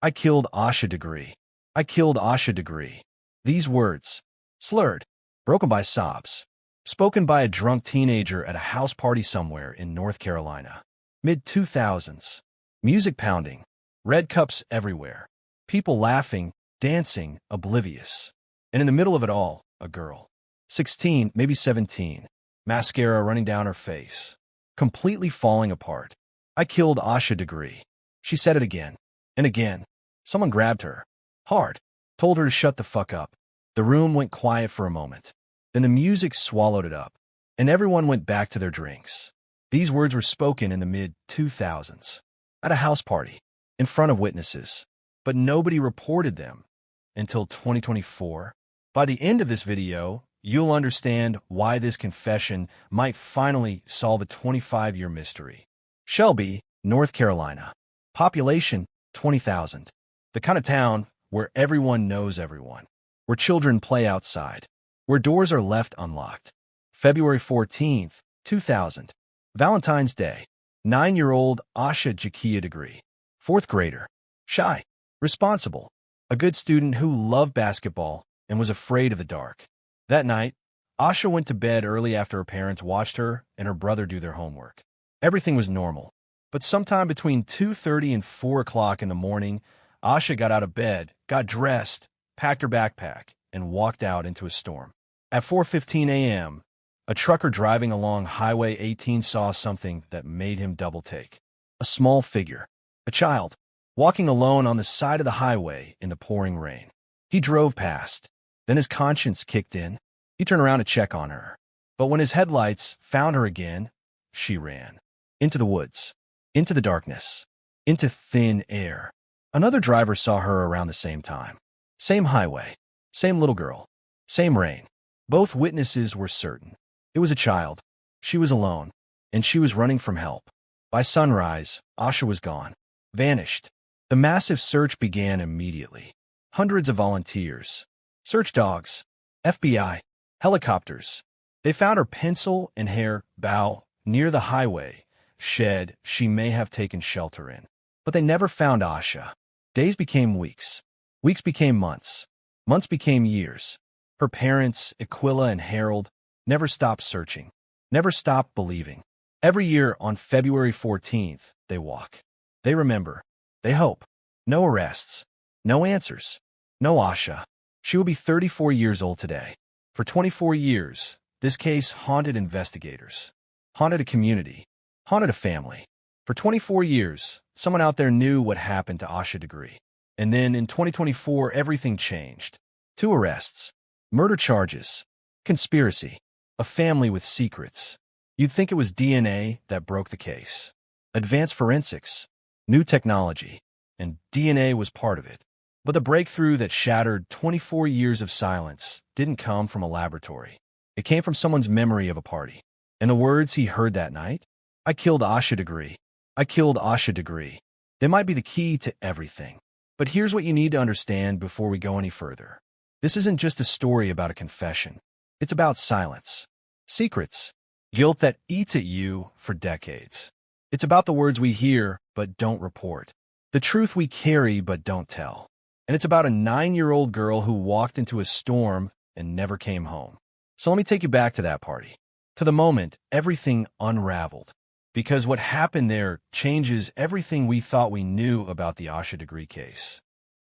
I killed Asha Degree. I killed Asha Degree. These words, slurred, broken by sobs, spoken by a drunk teenager at a house party somewhere in North Carolina. Mid-2000s. Music pounding. Red cups everywhere. People laughing, dancing, oblivious. And in the middle of it all, a girl. 16, maybe 17. Mascara running down her face. Completely falling apart. I killed Asha Degree. She said it again. And again. Someone grabbed her. Hard. Told her to shut the fuck up. The room went quiet for a moment. Then the music swallowed it up. And everyone went back to their drinks. These words were spoken in the mid-2000s. At a house party. In front of witnesses. But nobody reported them. Until 2024. By the end of this video, you'll understand why this confession might finally solve a 25-year mystery. Shelby, North Carolina. Population, 20,000. The kind of town where everyone knows everyone. Where children play outside. Where doors are left unlocked. February 14th, 2000. Valentine's Day. 9-year-old Asha Degree. 4th grader. Shy. Responsible. A good student who loved basketball and was afraid of the dark. That night, Asha went to bed early after her parents watched her and her brother do their homework. Everything was normal. But sometime between 2:30 and 4 o'clock in the morning, Asha got out of bed, got dressed, packed her backpack, and walked out into a storm. At 4:15 a.m., a trucker driving along Highway 18 saw something that made him double-take. A small figure. A child. Walking alone on the side of the highway in the pouring rain. He drove past. Then his conscience kicked in. He turned around to check on her. But when his headlights found her again, she ran. Into the woods. Into the darkness. Into thin air. Another driver saw her around the same time. Same highway. Same little girl. Same rain. Both witnesses were certain. It was a child. She was alone. And she was running from help. By sunrise, Asha was gone. Vanished. The massive search began immediately. Hundreds of volunteers. Search dogs. FBI. Helicopters. They found her pencil and hair bow near the highway shed she may have taken shelter in. But they never found Asha. Days became weeks. Weeks became months. Months became years. Her parents, Aquila and Harold, never stopped searching. Never stopped believing. Every year on February 14th, they walk. They remember. They hope. No arrests. No answers. No Asha. She will be 34 years old today. For 24 years, this case haunted investigators. Haunted a community. Haunted a family. For 24 years, someone out there knew what happened to Asha Degree. And then in 2024, everything changed. 2 arrests. Murder charges. Conspiracy. A family with secrets. You'd think it was DNA that broke the case. Advanced forensics. New technology. And DNA was part of it. But the breakthrough that shattered 24 years of silence didn't come from a laboratory. It came from someone's memory of a party. And the words he heard that night? I killed Asha Degree. I killed Asha Degree. They might be the key to everything. But here's what you need to understand before we go any further. This isn't just a story about a confession. It's about silence. Secrets. Guilt that eats at you for decades. It's about the words we hear but don't report. The truth we carry but don't tell. And it's about a 9-year-old girl who walked into a storm and never came home. So let me take you back to that party. To the moment everything unraveled. Because what happened there changes everything we thought we knew about the Asha Degree case.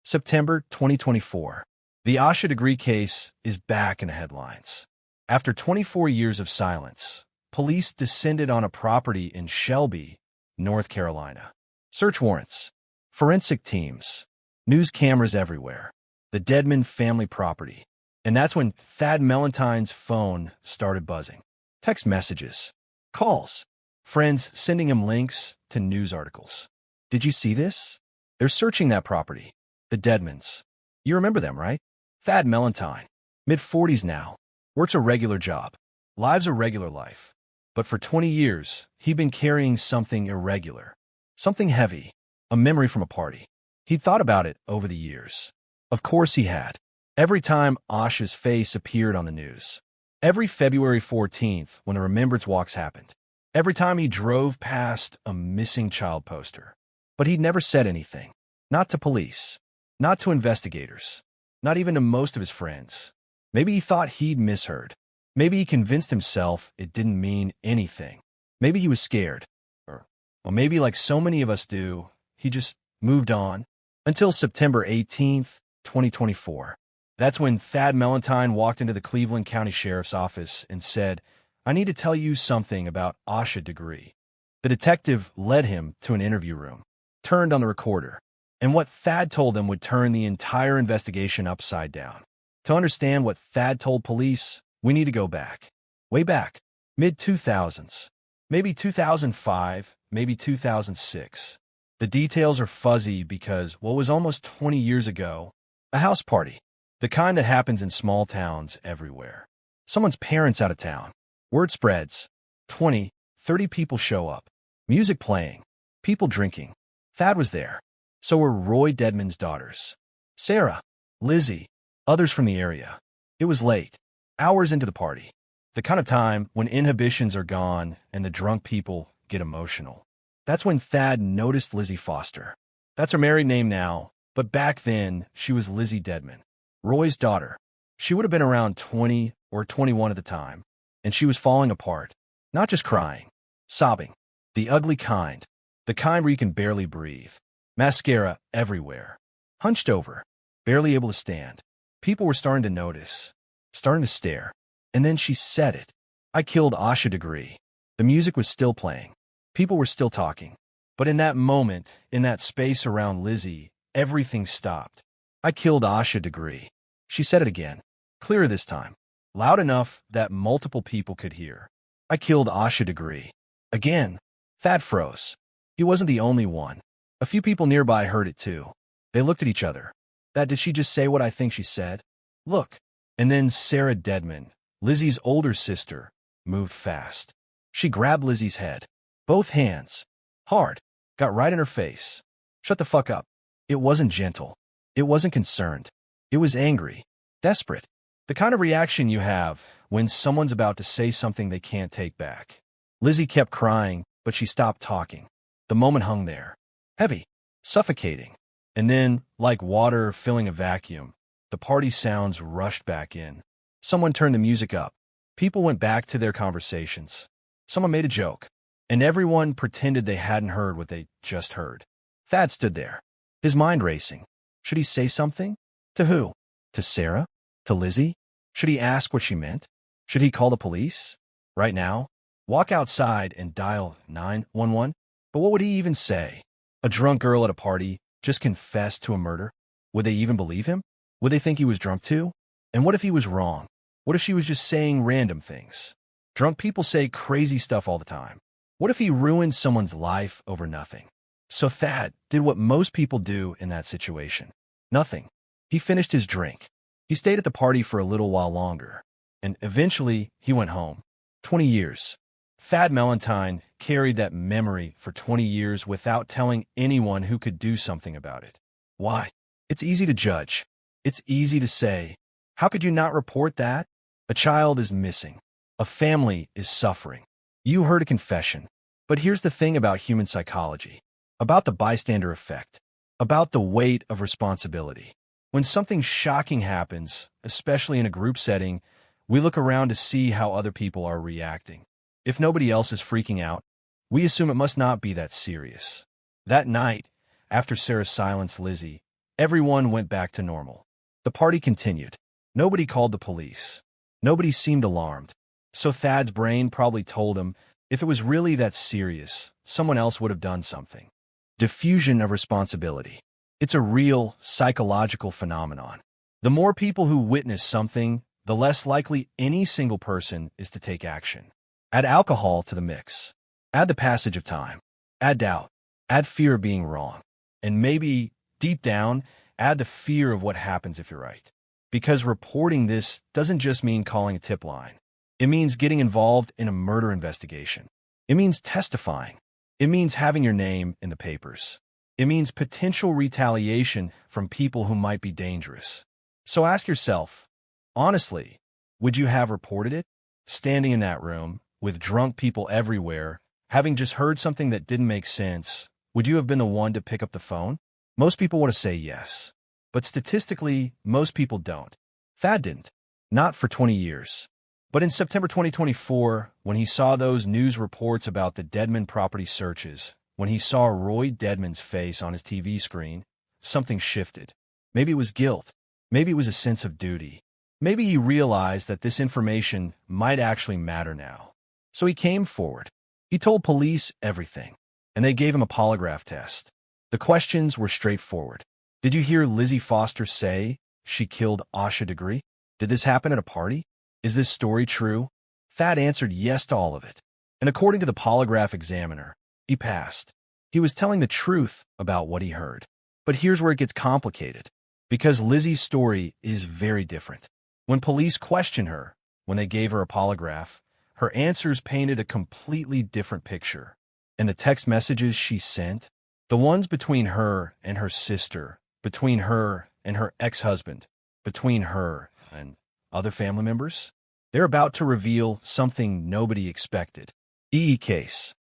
September 2024. The Asha Degree case is back in the headlines. After 24 years of silence, police descended on a property in Shelby, North Carolina. Search warrants. Forensic teams. News cameras everywhere. The Dedmon family property. And that's when Thad Melentine's phone started buzzing. Text messages. Calls. Friends sending him links to news articles. Did you see this? They're searching that property. The Dedmons. You remember them, right? Thad Melentine. Mid-40s now. Works a regular job. Lives a regular life. But for 20 years, he'd been carrying something irregular. Something heavy. A memory from a party. He'd thought about it over the years. Of course he had. Every time Asha's face appeared on the news. Every February 14th when the Remembrance Walks happened. Every time he drove past a missing child poster. But he'd never said anything. Not to police. Not to investigators. Not even to most of his friends. Maybe he thought he'd misheard. Maybe he convinced himself it didn't mean anything. Maybe he was scared. Or maybe, like so many of us do, he just moved on. Until September 18th, 2024. That's when Thad Melentine walked into the Cleveland County Sheriff's Office and said, "I need to tell you something about Asha Degree." The detective led him to an interview room, turned on the recorder, and what Thad told him would turn the entire investigation upside down. To understand what Thad told police, we need to go back. Way back. Mid-2000s. Maybe 2005, maybe 2006. The details are fuzzy because what was almost 20 years ago, a house party. The kind that happens in small towns everywhere. Someone's parents out of town. Word spreads. 20, 30 people show up. Music playing. People drinking. Thad was there. So were Roy Dedmon's daughters. Sarah, Lizzie, others from the area. It was late. Hours into the party. The kind of time when inhibitions are gone and the drunk people get emotional. That's when Thad noticed Lizzie Foster. That's her married name now, but back then she was Lizzie Dedmon, Roy's daughter. She would have been around 20 or 21 at the time, and she was falling apart. Not just crying, sobbing. The ugly kind. The kind where you can barely breathe. Mascara everywhere. Hunched over. Barely able to stand. People were starting to notice. Starting to stare. And then she said it. "I killed Asha Degree." The music was still playing. People were still talking. But in that moment, in that space around Lizzie, everything stopped. "I killed Asha Degree." She said it again. Clearer this time. Loud enough that multiple people could hear. "I killed Asha Degree." Again. Thad froze. He wasn't the only one. A few people nearby heard it too. They looked at each other. Did she just say what I think she said? Look. And then Sarah Dedmon, Lizzie's older sister, moved fast. She grabbed Lizzie's head. Both hands. Hard. Got right in her face. "Shut the fuck up." It wasn't gentle. It wasn't concerned. It was angry. Desperate. The kind of reaction you have when someone's about to say something they can't take back. Lizzie kept crying, but she stopped talking. The moment hung there. Heavy. Suffocating. And then, like water filling a vacuum, the party sounds rushed back in. Someone turned the music up. People went back to their conversations. Someone made a joke. And everyone pretended they hadn't heard what they just heard. Thad stood there. His mind racing. Should he say something? To who? To Sarah? To Lizzie? Should he ask what she meant? Should he call the police? Right now? Walk outside and dial 911? But what would he even say? A drunk girl at a party just confessed to a murder? Would they even believe him? Would they think he was drunk too? And what if he was wrong? What if she was just saying random things? Drunk people say crazy stuff all the time. What if he ruined someone's life over nothing? So Thad did what most people do in that situation. Nothing. He finished his drink. He stayed at the party for a little while longer. And eventually, he went home. 20 years. Thad Melentine carried that memory for 20 years without telling anyone who could do something about it. Why? It's easy to judge. It's easy to say, how could you not report that? A child is missing. A family is suffering. You heard a confession. But here's the thing about human psychology. About the bystander effect. About the weight of responsibility. When something shocking happens, especially in a group setting, we look around to see how other people are reacting. If nobody else is freaking out, we assume it must not be that serious. That night, after Sarah silenced Lizzie, everyone went back to normal. The party continued. Nobody called the police. Nobody seemed alarmed. So Thad's brain probably told him, if it was really that serious, someone else would have done something. Diffusion of responsibility. It's a real psychological phenomenon. The more people who witness something, the less likely any single person is to take action. Add alcohol to the mix. Add the passage of time. Add doubt. Add fear of being wrong. And maybe, deep down, add the fear of what happens if you're right. Because reporting this doesn't just mean calling a tip line. It means getting involved in a murder investigation. It means testifying. It means having your name in the papers. It means potential retaliation from people who might be dangerous. So ask yourself, honestly, would you have reported it? Standing in that room, with drunk people everywhere, having just heard something that didn't make sense, would you have been the one to pick up the phone? Most people want to say yes. But statistically, most people don't. Thad didn't. Not for 20 years. But in September 2024, when he saw those news reports about the Dedmon property searches, when he saw Roy Dedmon's face on his TV screen, something shifted. Maybe it was guilt. Maybe it was a sense of duty. Maybe he realized that this information might actually matter now. So he came forward. He told police everything, and they gave him a polygraph test. The questions were straightforward. Did you hear Lizzie Foster say she killed Asha Degree? Did this happen at a party? Is this story true? Thad answered yes to all of it. And according to the polygraph examiner, he passed. He was telling the truth about what he heard. But here's where it gets complicated, because Lizzie's story is very different. When police questioned her, when they gave her a polygraph, her answers painted a completely different picture. And the text messages she sent, the ones between her and her sister, between her and her ex-husband, between her and other family members, they're about to reveal something nobody expected. Case.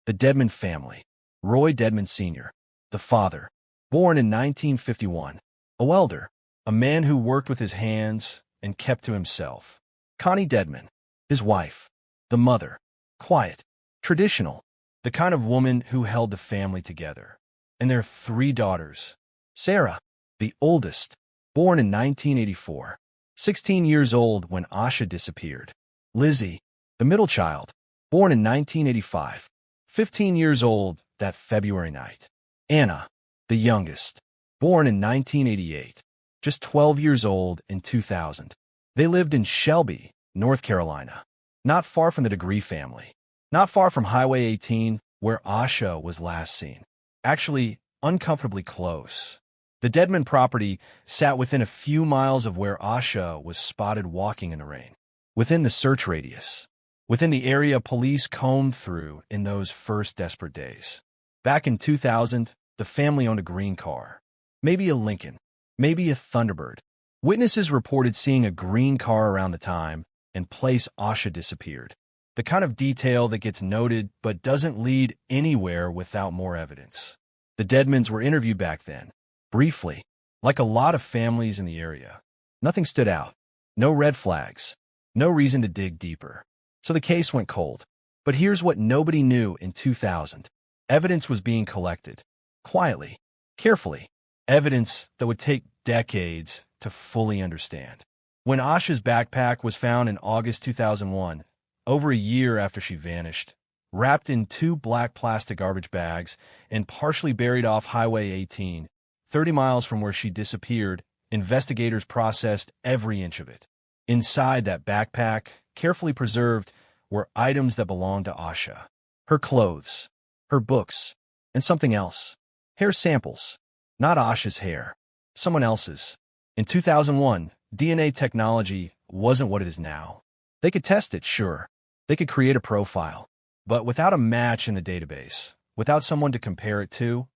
The Dedmon family. Roy Dedmon Sr., the father, born in 1951, a welder, a man who worked with his hands and kept to himself. Connie Dedmon, his wife, the mother, quiet, traditional, the kind of woman who held the family together. And their 3 daughters. Sarah, the oldest, born in 1984, 16 years old when Asha disappeared. Lizzie, the middle child, born in 1985, 15 years old that February night. Anna, the youngest, born in 1988, just 12 years old in 2000. They lived in Shelby, North Carolina, not far from the Degree family, not far from Highway 18, where Asha was last seen. Actually, uncomfortably close. The Dedmon property sat within a few miles of where Asha was spotted walking in the rain, within the search radius, within the area police combed through in those first desperate days. Back in 2000, the family owned a green car, maybe a Lincoln, maybe a Thunderbird. Witnesses reported seeing a green car around the time and place Asha disappeared. The kind of detail that gets noted but doesn't lead anywhere without more evidence. The Dedmons were interviewed back then, briefly, like a lot of families in the area. Nothing stood out. No red flags. No reason to dig deeper. So the case went cold. But here's what nobody knew in 2000. Evidence was being collected. Quietly. Carefully. Evidence that would take decades to fully understand. When Asha's backpack was found in August 2001, over a year after she vanished, wrapped in 2 black plastic garbage bags and partially buried off Highway 18, 30 miles from where she disappeared, investigators processed every inch of it. Inside that backpack, carefully preserved, were items that belonged to Asha. Her clothes, her books, and something else. Hair samples. Not Asha's hair. Someone else's. In 2001, DNA technology wasn't what it is now. They could test it, sure. They could create a profile. But without a match in the database, without someone to compare it to,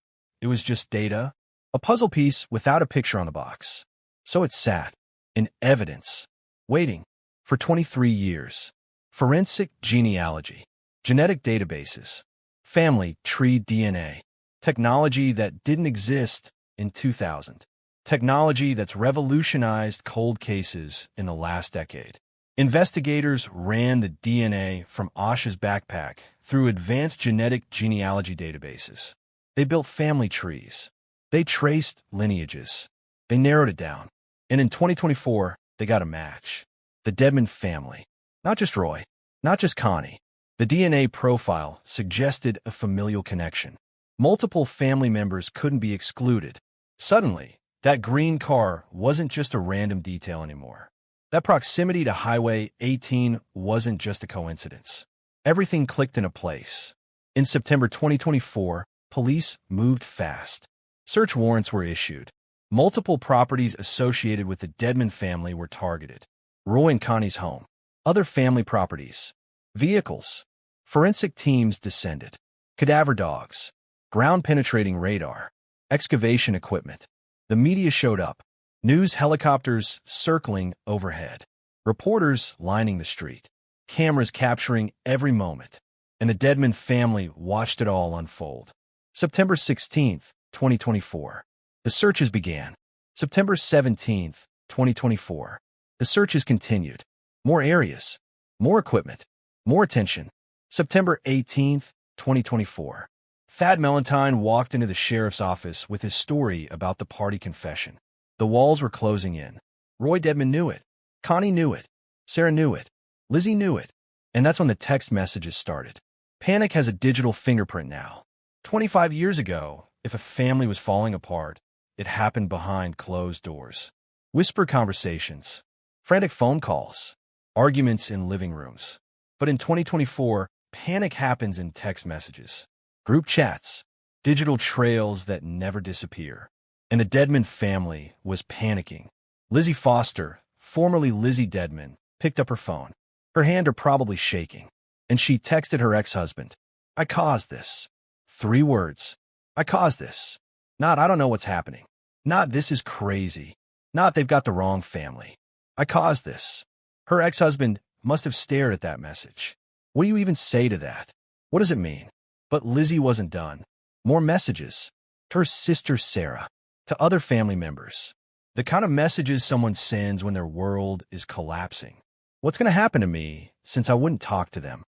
it was just data, a puzzle piece without a picture on the box. So it sat, in evidence, waiting, for 23 years. Forensic genealogy, genetic databases, family tree DNA, technology that didn't exist in 2000, technology that's revolutionized cold cases in the last decade. Investigators ran the DNA from Asha's backpack through advanced genetic genealogy databases. They built family trees. They traced lineages. They narrowed it down. And in 2024, they got a match. The Dedmon family. Not just Roy. Not just Connie. The DNA profile suggested a familial connection. Multiple family members couldn't be excluded. Suddenly, that green car wasn't just a random detail anymore. That proximity to Highway 18 wasn't just a coincidence. Everything clicked into place. In September 2024, police moved fast. Search warrants were issued. Multiple properties associated with the Dedmon family were targeted. Roy and Connie's home. Other family properties. Vehicles. Forensic teams descended. Cadaver dogs. Ground-penetrating radar. Excavation equipment. The media showed up. News helicopters circling overhead. Reporters lining the street. Cameras capturing every moment. And the Dedmon family watched it all unfold. September 16th, 2024. The searches began. September 17th, 2024. The searches continued. More areas, more equipment, more attention. September 18th, 2024. Thad Melentine walked into the sheriff's office with his story about the party confession. The walls were closing in. Roy Dedmon knew it. Connie knew it. Sarah knew it. Lizzie knew it. And that's when the text messages started. Panic has a digital fingerprint now. 25 years ago, if a family was falling apart, it happened behind closed doors. Whispered conversations, frantic phone calls, arguments in living rooms. But in 2024, panic happens in text messages, group chats, digital trails that never disappear. And the Dedmon family was panicking. Lizzie Foster, formerly Lizzie Dedmon, picked up her phone. Her hands are probably shaking. And she texted her ex-husband, "I caused this." 3 words. I caused this. Not, I don't know what's happening. Not, this is crazy. Not, they've got the wrong family. I caused this. Her ex-husband must have stared at that message. What do you even say to that? What does it mean? But Lizzie wasn't done. More messages. To her sister Sarah. To other family members. The kind of messages someone sends when their world is collapsing. What's going to happen to me since I wouldn't talk to them?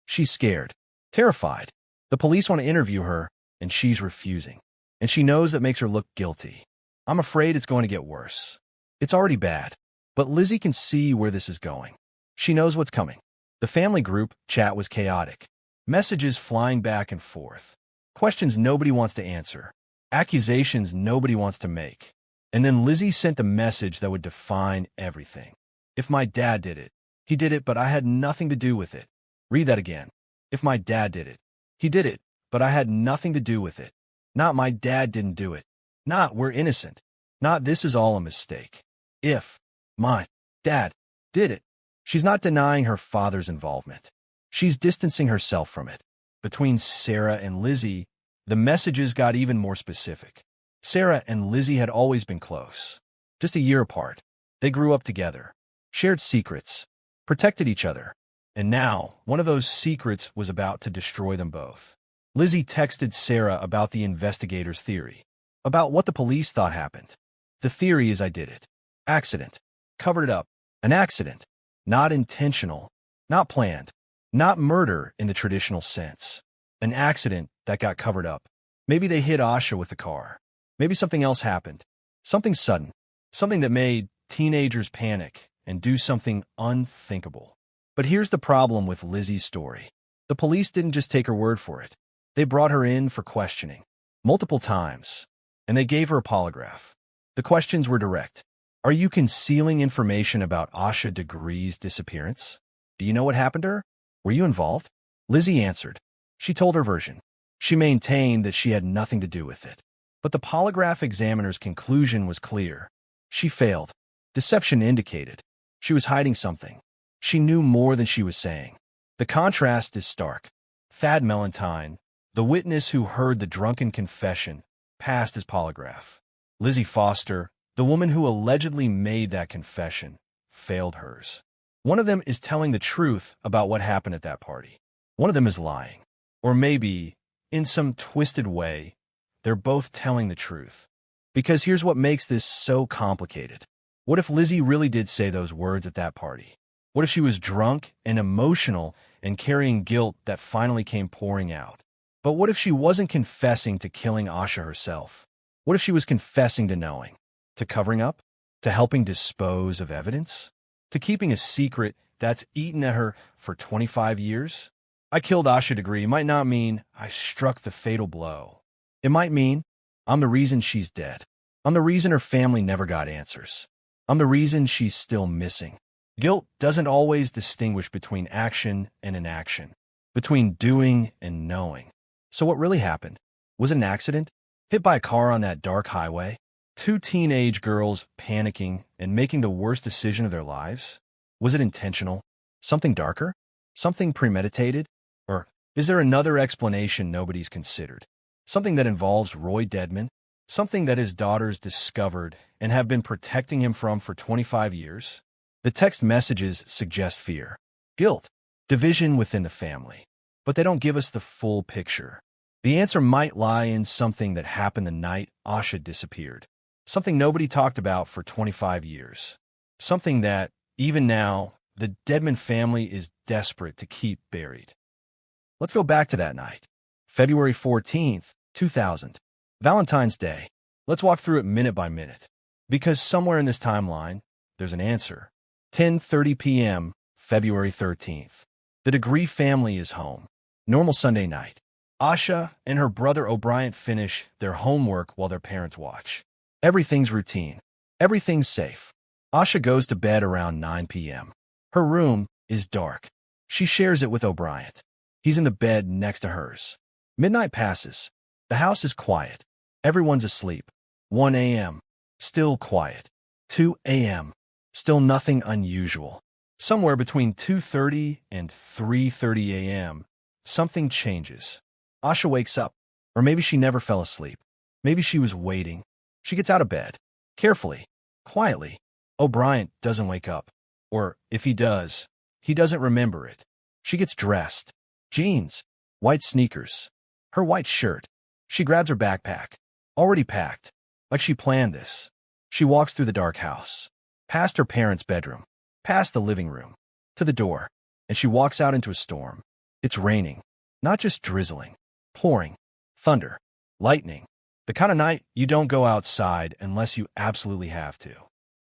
She's scared. Terrified. The police want to interview her, and she's refusing. And she knows that makes her look guilty. I'm afraid it's going to get worse. It's already bad. But Lizzie can see where this is going. She knows what's coming. The family group chat was chaotic. Messages flying back and forth. Questions nobody wants to answer. Accusations nobody wants to make. And then Lizzie sent the message that would define everything. If my dad did it, he did it, but I had nothing to do with it. Read that again. If my dad did it, he did it, but I had nothing to do with it. Not my dad didn't do it. Not we're innocent. Not this is all a mistake. If my dad did it. She's not denying her father's involvement. She's distancing herself from it. Between Sarah and Lizzie, the messages got even more specific. Sarah and Lizzie had always been close. Just a year apart. They grew up together, shared secrets, protected each other. And now, one of those secrets was about to destroy them both. Lizzie texted Sarah about the investigator's theory, about what the police thought happened. The theory is I did it. Accident. Covered it up. An accident. Not intentional. Not planned. Not murder in the traditional sense. An accident that got covered up. Maybe they hit Asha with the car. Maybe something else happened. Something sudden. Something that made teenagers panic and do something unthinkable. But here's the problem with Lizzie's story. The police didn't just take her word for it. They brought her in for questioning. Multiple times. And they gave her a polygraph. The questions were direct. Are you concealing information about Asha Degree's disappearance? Do you know what happened to her? Were you involved? Lizzie answered. She told her version. She maintained that she had nothing to do with it. But the polygraph examiner's conclusion was clear. She failed. Deception indicated. She was hiding something. She knew more than she was saying. The contrast is stark. Thad Melentine, the witness who heard the drunken confession, passed his polygraph. Lizzie Foster, the woman who allegedly made that confession, failed hers. One of them is telling the truth about what happened at that party. One of them is lying. Or maybe, in some twisted way, they're both telling the truth. Because here's what makes this so complicated. What if Lizzie really did say those words at that party? What if she was drunk and emotional and carrying guilt that finally came pouring out? But what if she wasn't confessing to killing Asha herself? What if she was confessing to knowing? To covering up? To helping dispose of evidence? To keeping a secret that's eaten at her for 25 years? I killed Asha Degree might not mean I struck the fatal blow. It might mean I'm the reason she's dead. I'm the reason her family never got answers. I'm the reason she's still missing. Guilt doesn't always distinguish between action and inaction, between doing and knowing. So what really happened? Was it an accident? Hit by a car on that dark highway? 2 teenage girls panicking and making the worst decision of their lives? Was it intentional? Something darker? Something premeditated? Or is there another explanation nobody's considered? Something that involves Roy Dedmon? Something that his daughters discovered and have been protecting him from for 25 years? The text messages suggest fear, guilt, division within the family. But they don't give us the full picture. The answer might lie in something that happened the night Asha disappeared. Something nobody talked about for 25 years. Something that, even now, the Dedmon family is desperate to keep buried. Let's go back to that night. February 14th, 2000. Valentine's Day. Let's walk through it minute by minute. Because somewhere in this timeline, there's an answer. 10:30 p.m., February 13th. The Degree family is home. Normal Sunday night. Asha and her brother O'Brien finish their homework while their parents watch. Everything's routine. Everything's safe. Asha goes to bed around 9 p.m. Her room is dark. She shares it with O'Brien. He's in the bed next to hers. Midnight passes. The house is quiet. Everyone's asleep. 1 a.m. Still quiet. 2 a.m. Still nothing unusual. Somewhere between 2:30 and 3:30 a.m., something changes. Asha wakes up. Or maybe she never fell asleep. Maybe she was waiting. She gets out of bed. Carefully. Quietly. O'Brien doesn't wake up. Or, if he does, he doesn't remember it. She gets dressed. Jeans. White sneakers. Her white shirt. She grabs her backpack. Already packed. Like she planned this. She walks through the dark house. Past her parents' bedroom. Past the living room. To the door. And she walks out into a storm. It's raining. Not just drizzling. Pouring. Thunder. Lightning. The kind of night you don't go outside unless you absolutely have to.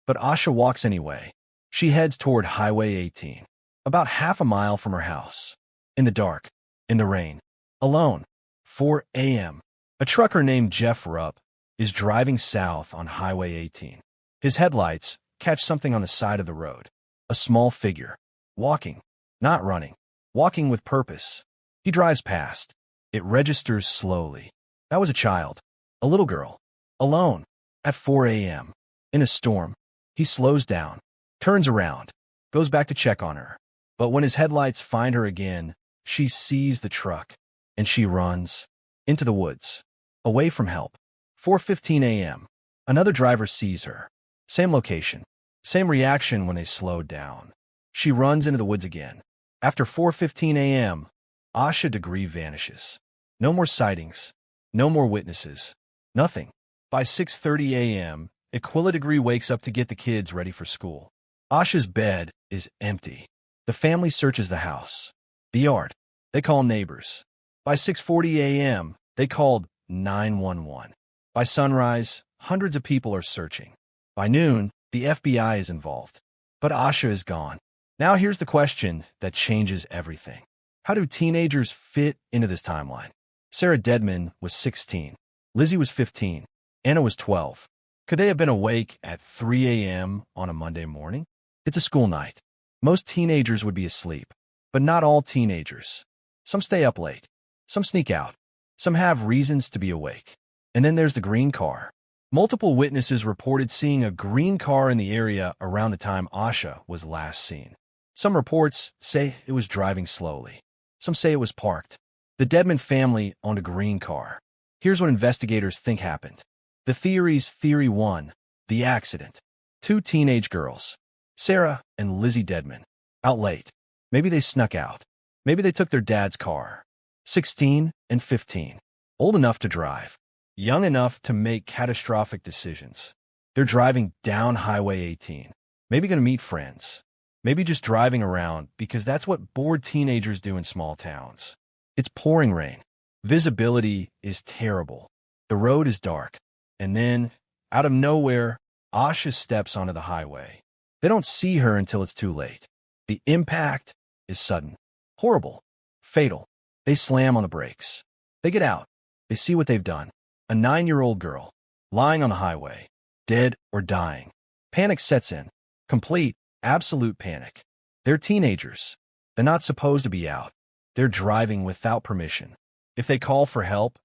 But Asha walks anyway. She heads toward Highway 18. About half a mile from her house. In the dark. In the rain. Alone. 4 a.m. A trucker named Jeff Rupp is driving south on Highway 18. His headlights catch something on the side of the road. A small figure. Walking. Not running. Walking with purpose. He drives past. It registers slowly. That was a child. A little girl. Alone. At 4 a.m. In a storm. He slows down. Turns around. Goes back to check on her. But when his headlights find her again, she sees the truck. And she runs. Into the woods. Away from help. 4:15 a.m. Another driver sees her. Same location. Same reaction when they slowed down. She runs into the woods again. After 4:15 a.m., Asha Degree vanishes. No more sightings. No more witnesses. Nothing. By 6:30 a.m., Aquila Degree wakes up to get the kids ready for school. Asha's bed is empty. The family searches the house. The yard. They call neighbors. By 6:40 a.m., they called 911. By sunrise, hundreds of people are searching. By noon, the FBI is involved. But Asha is gone. Now here's the question that changes everything. How do teenagers fit into this timeline? Sarah Dedmon was 16. Lizzie was 15. Anna was 12. Could they have been awake at 3 a.m. on a Monday morning? It's a school night. Most teenagers would be asleep. But not all teenagers. Some stay up late. Some sneak out. Some have reasons to be awake. And then there's the green car. Multiple witnesses reported seeing a green car in the area around the time Asha was last seen. Some reports say it was driving slowly. Some say it was parked. The Dedmon family owned a green car. Here's what investigators think happened. The theories: Theory 1, the accident. 2 teenage girls, Sarah and Lizzie Dedmon, out late. Maybe they snuck out. Maybe they took their dad's car. 16 and 15, old enough to drive, young enough to make catastrophic decisions. They're driving down Highway 18, maybe going to meet friends, maybe just driving around because that's what bored teenagers do in small towns. It's pouring rain. Visibility is terrible. The road is dark. And then, out of nowhere, Asha steps onto the highway. They don't see her until it's too late. The impact is sudden, horrible, fatal. They slam on the brakes. They get out. They see what they've done. A 9-year-old girl, lying on the highway, dead or dying. Panic sets in. Complete, absolute panic. They're teenagers. They're not supposed to be out. They're driving without permission. If they call for help,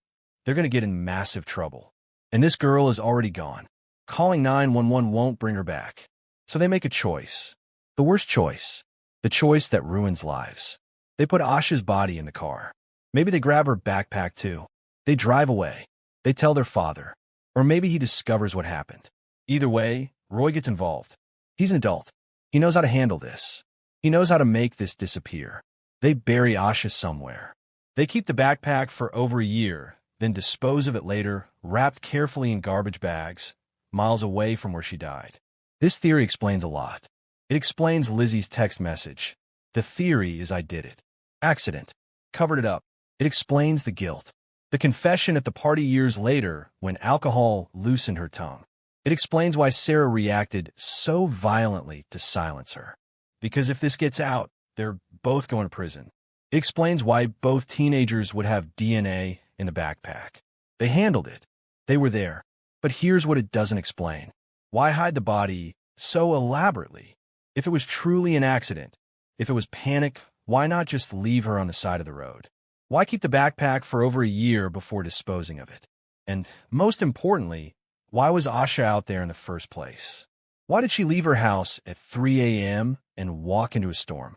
they're going to get in massive trouble. And this girl is already gone. Calling 911 won't bring her back. So they make a choice. The worst choice. The choice that ruins lives. They put Asha's body in the car. Maybe they grab her backpack too. They drive away. They tell their father. Or maybe he discovers what happened. Either way, Roy gets involved. He's an adult. He knows how to handle this. He knows how to make this disappear. They bury Asha somewhere. They keep the backpack for over a year, then dispose of it later, wrapped carefully in garbage bags, miles away from where she died. This theory explains a lot. It explains Lizzie's text message. The theory is I did it. Accident. Covered it up. It explains the guilt. The confession at the party years later when alcohol loosened her tongue. It explains why Sarah reacted so violently to silence her. Because if this gets out, they're both going to prison. It explains why both teenagers would have DNA in the backpack. They handled it. They were there. But here's what it doesn't explain. Why hide the body so elaborately? If it was truly an accident, if it was panic, why not just leave her on the side of the road? Why keep the backpack for over a year before disposing of it? And most importantly, why was Asha out there in the first place? Why did she leave her house at 3 a.m. and walk into a storm?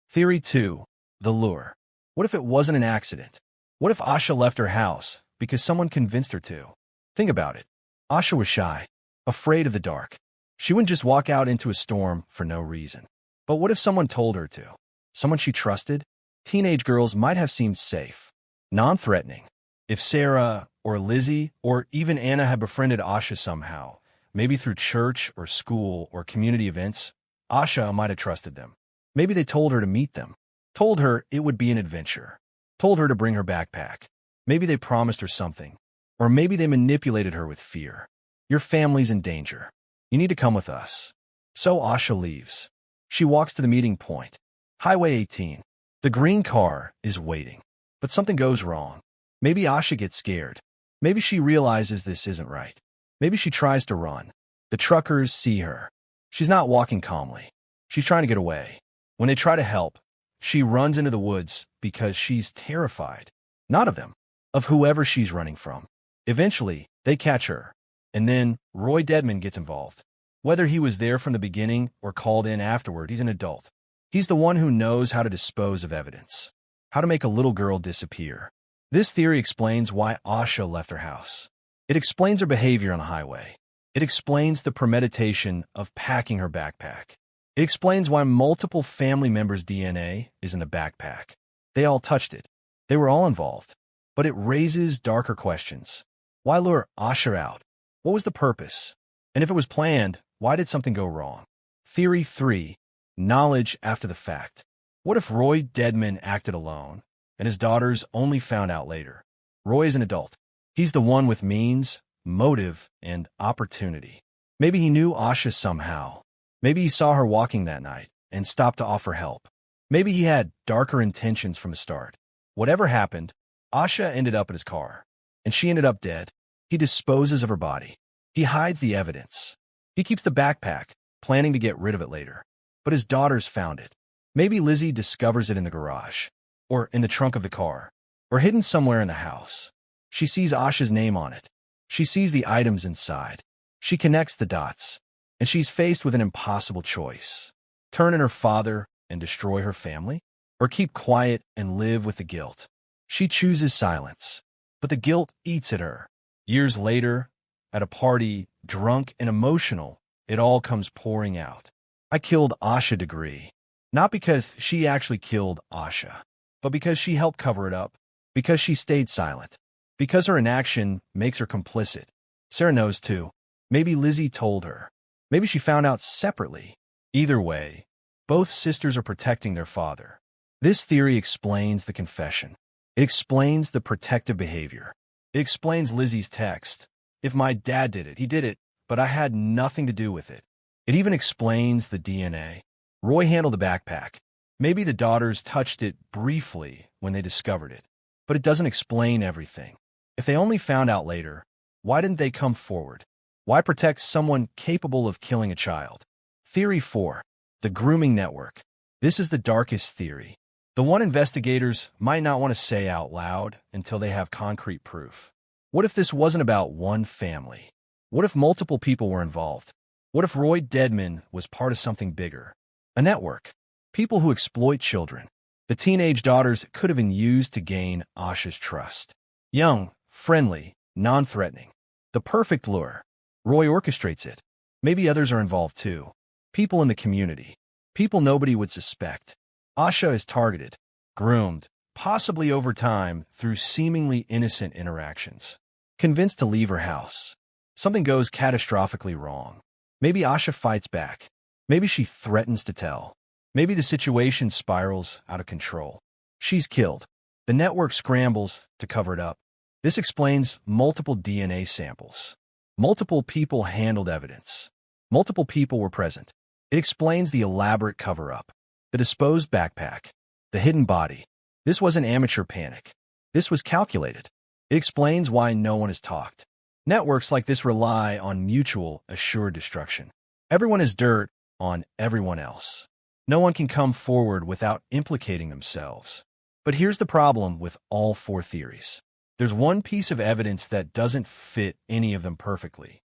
Theory 2. The lure. What if it wasn't an accident? What if Asha left her house because someone convinced her to? Think about it. Asha was shy, afraid of the dark. She wouldn't just walk out into a storm for no reason. But what if someone told her to? Someone she trusted? Teenage girls might have seemed safe, non-threatening. If Sarah or Lizzie or even Anna had befriended Asha somehow, maybe through church or school or community events, Asha might have trusted them. Maybe they told her to meet them, told her it would be an adventure, told her to bring her backpack. Maybe they promised her something, or maybe they manipulated her with fear. Your family's in danger. You need to come with us. So Asha leaves. She walks to the meeting point. Highway 18. The green car is waiting. But something goes wrong. Maybe Asha gets scared. Maybe she realizes this isn't right. Maybe she tries to run. The truckers see her. She's not walking calmly. She's trying to get away. When they try to help, she runs into the woods because she's terrified. Not of them, of whoever she's running from. Eventually, they catch her. And then Roy Dedmon gets involved. Whether he was there from the beginning or called in afterward, he's an adult. He's the one who knows how to dispose of evidence, how to make a little girl disappear. This theory explains why Asha left her house. It explains her behavior on the highway. It explains the premeditation of packing her backpack. It explains why multiple family members' DNA is in the backpack. They all touched it. They were all involved. But it raises darker questions. Why lure Asha out? What was the purpose? And if it was planned, why did something go wrong? Theory 3. Knowledge after the fact. What if Roy Dedmon acted alone, and his daughters only found out later? Roy is an adult. He's the one with means, motive, and opportunity. Maybe he knew Asha somehow. Maybe he saw her walking that night and stopped to offer help. Maybe he had darker intentions from the start. Whatever happened, Asha ended up in his car, and she ended up dead. He disposes of her body. He hides the evidence. He keeps the backpack, planning to get rid of it later. But his daughters found it. Maybe Lizzie discovers it in the garage, or in the trunk of the car, or hidden somewhere in the house. She sees Asha's name on it. She sees the items inside. She connects the dots, and she's faced with an impossible choice. Turn on her father and destroy her family, or keep quiet and live with the guilt. She chooses silence, but the guilt eats at her. Years later, at a party, drunk and emotional, it all comes pouring out. I killed Asha Degree. Not because she actually killed Asha, but because she helped cover it up, because she stayed silent, because her inaction makes her complicit. Sarah knows too. Maybe Lizzie told her. Maybe she found out separately. Either way, both sisters are protecting their father. This theory explains the confession. It explains the protective behavior. It explains Lizzie's text. If my dad did it, he did it, but I had nothing to do with it. It even explains the DNA. Roy handled the backpack. Maybe the daughters touched it briefly when they discovered it, but it doesn't explain everything. If they only found out later, why didn't they come forward? Why protect someone capable of killing a child? Theory 4. The grooming network. This is the darkest theory. The one investigators might not want to say out loud until they have concrete proof. What if this wasn't about one family? What if multiple people were involved? What if Roy Dedmon was part of something bigger? A network. People who exploit children. The teenage daughters could have been used to gain Asha's trust. Young, friendly, non-threatening. The perfect lure. Roy orchestrates it. Maybe others are involved too. People in the community. People nobody would suspect. Asha is targeted, groomed, possibly over time through seemingly innocent interactions. Convinced to leave her house. Something goes catastrophically wrong. Maybe Asha fights back. Maybe she threatens to tell. Maybe the situation spirals out of control. She's killed. The network scrambles to cover it up. This explains multiple DNA samples. Multiple people handled evidence. Multiple people were present. It explains the elaborate cover-up. The disposed backpack. The hidden body. This wasn't amateur panic. This was calculated. It explains why no one has talked. Networks like this rely on mutual, assured destruction. Everyone is dirt on everyone else. No one can come forward without implicating themselves. But here's the problem with all four theories. There's one piece of evidence that doesn't fit any of them perfectly.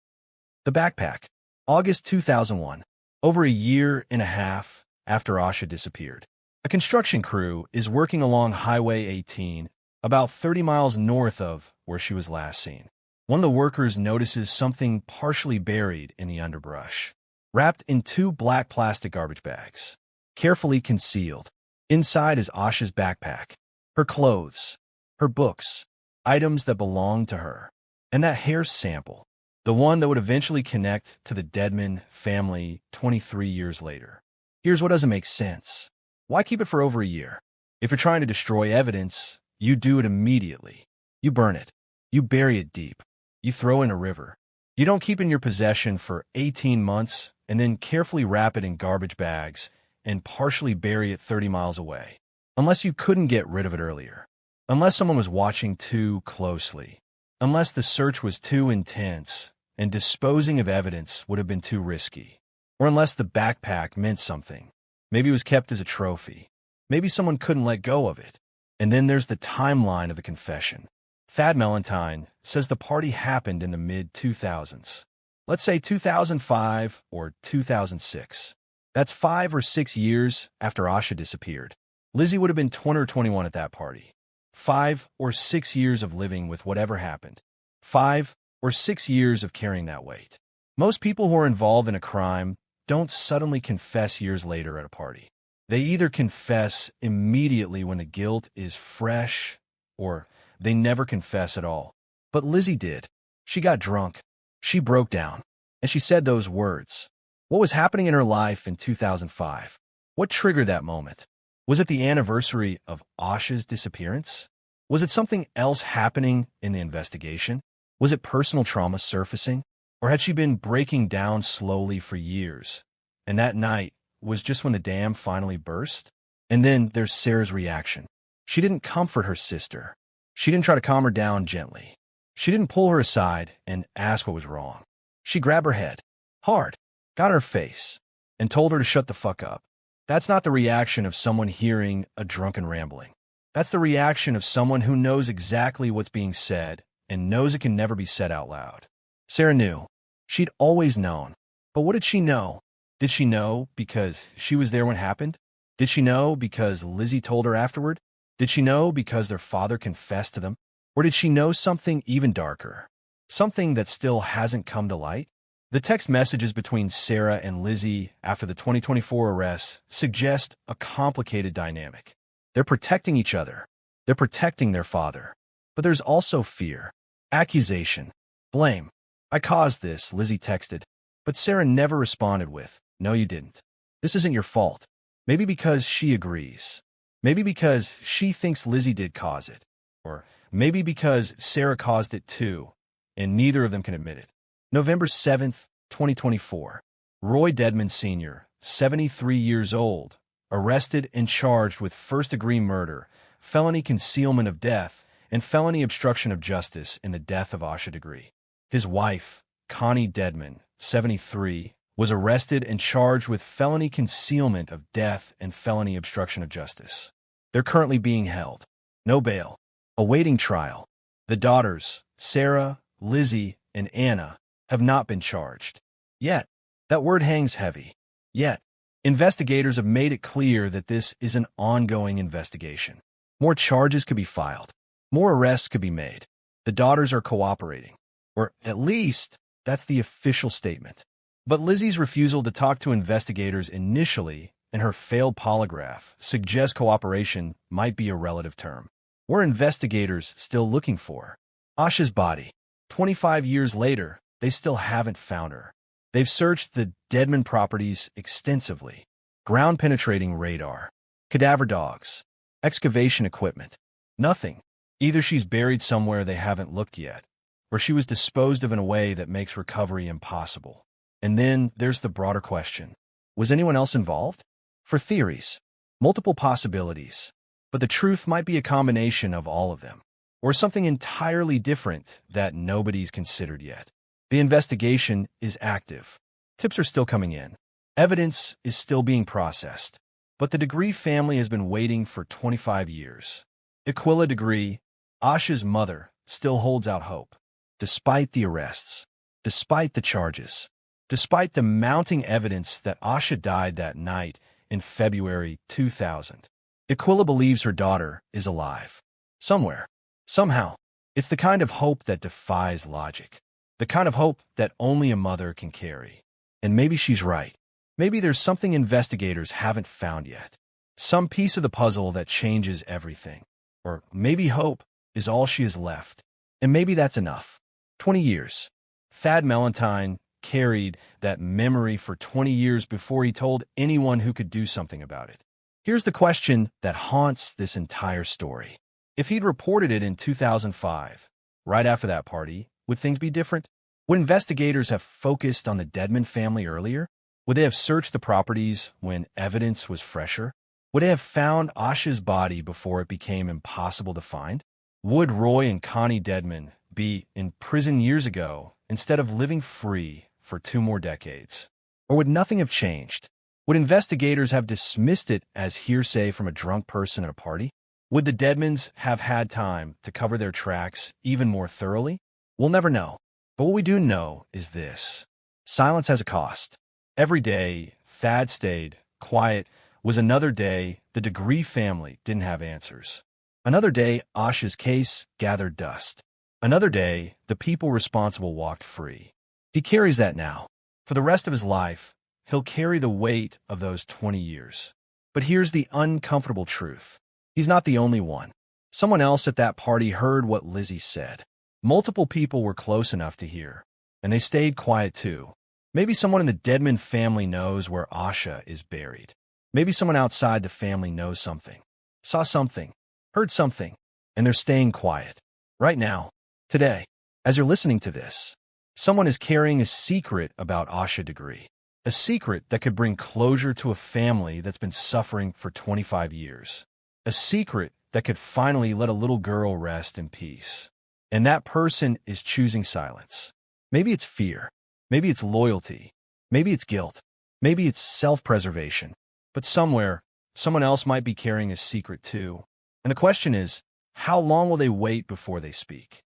The backpack. August 2001. Over a year and a half after Asha disappeared. A construction crew is working along Highway 18, about 30 miles north of where she was last seen. One of the workers notices something partially buried in the underbrush, wrapped in 2 black plastic garbage bags, carefully concealed. Inside is Asha's backpack, her clothes, her books, items that belonged to her, and that hair sample, the one that would eventually connect to the Dedmon family 23 years later. Here's what doesn't make sense. Why keep it for over a year? If you're trying to destroy evidence, you do it immediately. You burn it. You bury it deep. You throw it in a river. You don't keep it in your possession for 18 months and then carefully wrap it in garbage bags and partially bury it 30 miles away. Unless you couldn't get rid of it earlier. Unless someone was watching too closely. Unless the search was too intense and disposing of evidence would have been too risky. Or unless the backpack meant something. Maybe it was kept as a trophy. Maybe someone couldn't let go of it. And then there's the timeline of the confession. Thad Melentine says the party happened in the mid-2000s. Let's say 2005 or 2006. That's 5 or 6 years after Asha disappeared. Lizzie would have been 20 or 21 at that party. 5 or 6 years of living with whatever happened. 5 or 6 years of carrying that weight. Most people who are involved in a crime don't suddenly confess years later at a party. They either confess immediately when the guilt is fresh, or they never confess at all. But Lizzie did. She got drunk. She broke down. And she said those words. What was happening in her life in 2005? What triggered that moment? Was it the anniversary of Asha's disappearance? Was it something else happening in the investigation? Was it personal trauma surfacing? Or had she been breaking down slowly for years? And that night was just when the dam finally burst? And then there's Sarah's reaction. She didn't comfort her sister. She didn't try to calm her down gently. She didn't pull her aside and ask what was wrong. She grabbed her head, hard, got her face, and told her to shut the fuck up. That's not the reaction of someone hearing a drunken rambling. That's the reaction of someone who knows exactly what's being said and knows it can never be said out loud. Sarah knew. She'd always known. But what did she know? Did she know because she was there when it happened? Did she know because Lizzie told her afterward? Did she know because their father confessed to them? Or did she know something even darker? Something that still hasn't come to light? The text messages between Sarah and Lizzie after the 2024 arrests suggest a complicated dynamic. They're protecting each other. They're protecting their father. But there's also fear, accusation, blame. I caused this, Lizzie texted. But Sarah never responded with, no, you didn't. This isn't your fault. Maybe because she agrees. Maybe because she thinks Lizzie did cause it. Or maybe because Sarah caused it too, and neither of them can admit it. November 7th, 2024. Roy Dedmon Sr., 73 years old, arrested and charged with first-degree murder, felony concealment of death, and felony obstruction of justice in the death of Asha Degree. His wife, Connie Dedmon, 73, was arrested and charged with felony concealment of death and felony obstruction of justice. They're currently being held. No bail. Awaiting trial. The daughters, Sarah, Lizzie, and Anna, have not been charged. Yet. That word hangs heavy. Yet. Investigators have made it clear that this is an ongoing investigation. More charges could be filed. More arrests could be made. The daughters are cooperating. Or at least, that's the official statement. But Lizzie's refusal to talk to investigators initially and her failed polygraph suggest cooperation might be a relative term. What are investigators still looking for? Asha's body. 25 years later, they still haven't found her. They've searched the Dedmon properties extensively. Ground-penetrating radar, cadaver dogs, excavation equipment. Nothing. Either she's buried somewhere they haven't looked yet, or she was disposed of in a way that makes recovery impossible. And then there's the broader question. Was anyone else involved? For theories, multiple possibilities, but the truth might be a combination of all of them, or something entirely different that nobody's considered yet. The investigation is active. Tips are still coming in. Evidence is still being processed. But the Degree family has been waiting for 25 years. Aquila Degree, Asha's mother, still holds out hope. Despite the arrests, despite the charges, despite the mounting evidence that Asha died that night in February 2000, Aquila believes her daughter is alive. Somewhere. Somehow. It's the kind of hope that defies logic. The kind of hope that only a mother can carry. And maybe she's right. Maybe there's something investigators haven't found yet. Some piece of the puzzle that changes everything. Or maybe hope is all she has left. And maybe that's enough. 20 years. Thad Melantine carried that memory for 20 years before he told anyone who could do something about it. Here's the question that haunts this entire story. If he'd reported it in 2005, right after that party, would things be different? Would investigators have focused on the Dedmon family earlier? Would they have searched the properties when evidence was fresher? Would they have found Asha's body before it became impossible to find? Would Roy and Connie Dedmon be in prison years ago instead of living free for 2 more decades? Or would nothing have changed? Would investigators have dismissed it as hearsay from a drunk person at a party? Would the Dedmons have had time to cover their tracks even more thoroughly? We'll never know. But what we do know is this. Silence has a cost. Every day Thad stayed quiet was another day the Degree family didn't have answers. Another day Asha's case gathered dust. Another day the people responsible walked free. He carries that now. For the rest of his life, he'll carry the weight of those 20 years. But here's the uncomfortable truth. He's not the only one. Someone else at that party heard what Lizzie said. Multiple people were close enough to hear, and they stayed quiet too. Maybe someone in the Dedmon family knows where Asha is buried. Maybe someone outside the family knows something, saw something, heard something, and they're staying quiet. Right now, today, as you're listening to this, someone is carrying a secret about Asha Degree. A secret that could bring closure to a family that's been suffering for 25 years. A secret that could finally let a little girl rest in peace. And that person is choosing silence. Maybe it's fear. Maybe it's loyalty. Maybe it's guilt. Maybe it's self-preservation. But somewhere, someone else might be carrying a secret too. And the question is, how long will they wait before they speak?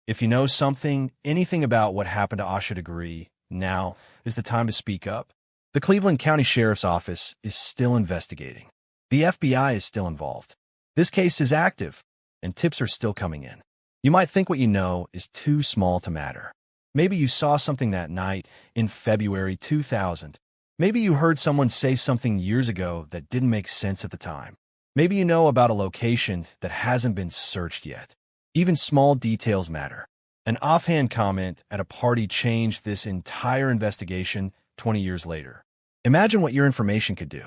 If you know something, anything about what happened to Asha Degree, now is the time to speak up. The Cleveland County Sheriff's Office is still investigating. The FBI is still involved. This case is active, and tips are still coming in. You might think what you know is too small to matter. Maybe you saw something that night in February 2000. Maybe you heard someone say something years ago that didn't make sense at the time. Maybe you know about a location that hasn't been searched yet. Even small details matter. An offhand comment at a party changed this entire investigation 20 years later. Imagine what your information could do.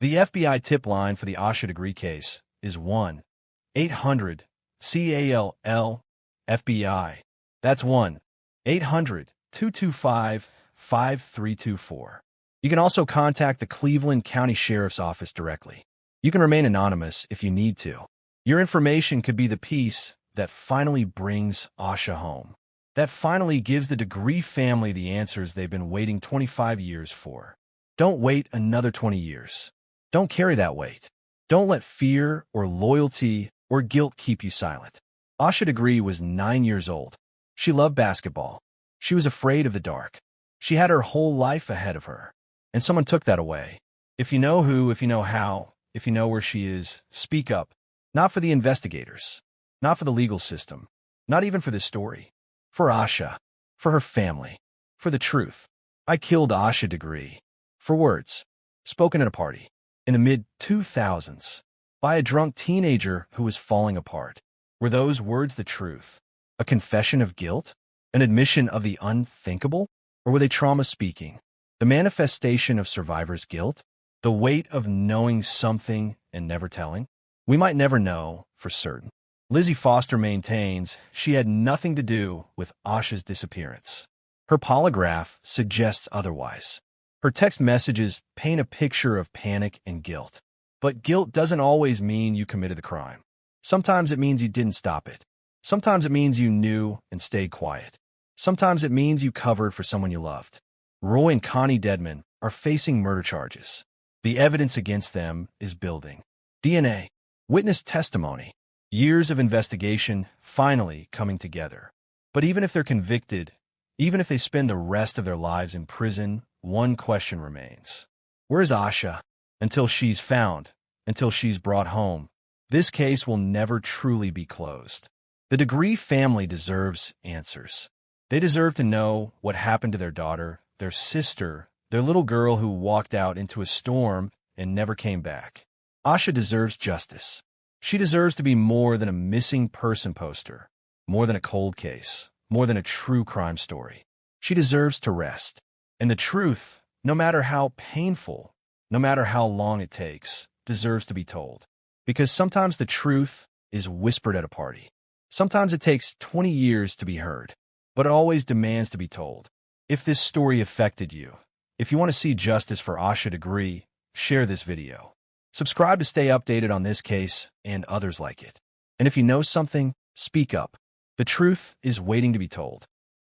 The FBI tip line for the Asha Degree case is 1-800-CALL-FBI. That's 1-800-225-5324. You can also contact the Cleveland County Sheriff's Office directly. You can remain anonymous if you need to. Your information could be the piece that finally brings Asha home. That finally gives the Degree family the answers they've been waiting 25 years for. Don't wait another 20 years. Don't carry that weight. Don't let fear or loyalty or guilt keep you silent. Asha Degree was 9 years old. She loved basketball. She was afraid of the dark. She had her whole life ahead of her. And someone took that away. If you know who, if you know how, if you know where she is, speak up. Not for the investigators. Not for the legal system. Not even for this story. For Asha. For her family. For the truth. I killed Asha Degree. For words. Spoken at a party. in the mid-2000s by a drunk teenager who was falling apart. Were those words the truth? A confession of guilt? An admission of the unthinkable? Or were they trauma speaking? The manifestation of survivor's guilt? The weight of knowing something and never telling? We might never know for certain. Lizzie Foster maintains she had nothing to do with Asha's disappearance. Her polygraph suggests otherwise. Her text messages paint a picture of panic and guilt. But guilt doesn't always mean you committed the crime. Sometimes it means you didn't stop it. Sometimes it means you knew and stayed quiet. Sometimes it means you covered for someone you loved. Roy and Connie Dedmon are facing murder charges. The evidence against them is building. DNA, witness testimony, years of investigation finally coming together. But even if they're convicted, even if they spend the rest of their lives in prison, one question remains. Where is Asha? Until she's found, until she's brought home, this case will never truly be closed. The Degree family deserves answers. They deserve to know what happened to their daughter, their sister, their little girl who walked out into a storm and never came back. Asha deserves justice. She deserves to be more than a missing person poster, more than a cold case, more than a true crime story. She deserves to rest. And the truth, no matter how painful, no matter how long it takes, deserves to be told. Because sometimes the truth is whispered at a party. Sometimes it takes 20 years to be heard, but it always demands to be told. If this story affected you, if you want to see justice for Asha Degree, share this video. Subscribe to stay updated on this case and others like it. And if you know something, speak up. The truth is waiting to be told.